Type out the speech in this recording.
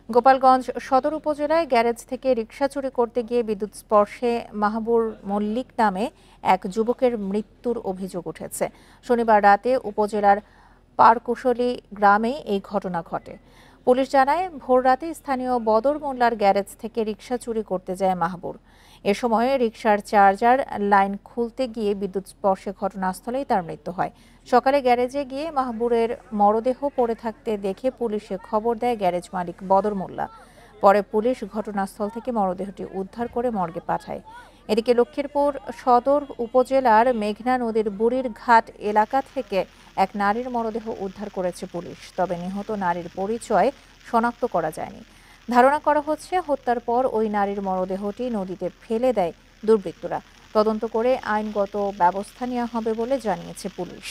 গোপালগঞ্জ সদর উপজেলায় গ্যারেজ থেকে রিকশা চুরি করতে গিয়ে বিদ্যুৎ স্পর্শে মাহবুর মল্লিক নামে এক যুবকের মৃত্যুর অভিযোগ উঠেছে। শনিবার রাতে উপজেলার পারকুশলী গ্রামে এই ঘটনা ঘটে। পুলিশ জানায়, ভোররাতে স্থানীয় বদর মোল্লার গ্যারেজ থেকে রিকশা চুরি করতে যায় মাহবুর। এ সময় রিকশার চার্জার লাইন খুলতে গিয়ে বিদ্যুৎ স্পর্শে ঘটনাস্থলেই তার মৃত্যু হয়। সকালে গ্যারেজে গিয়ে মাহবুরের মরদেহ পড়ে থাকতে দেখে পুলিশে খবর দেয় গ্যারেজ মালিক বদর মোল্লা। পরে পুলিশ ঘটনাস্থল থেকে মরদেহটি উদ্ধার করে মর্গে পাঠায়। এদিকে লক্ষ্মীপুর সদর উপজেলার মেঘনা নদীর বুড়ির ঘাট এলাকা থেকে এক নারীর মরদেহ উদ্ধার করেছে পুলিশ। তবে নিহত নারীর পরিচয় শনাক্ত করা যায়নি। ধারণা করা হচ্ছে, হত্যার পর ওই নারীর মরদেহটি নদীতে ফেলে দেয় দুর্বৃত্তরা। তদন্ত করে আইনগত ব্যবস্থা নেওয়া হবে বলে জানিয়েছে পুলিশ।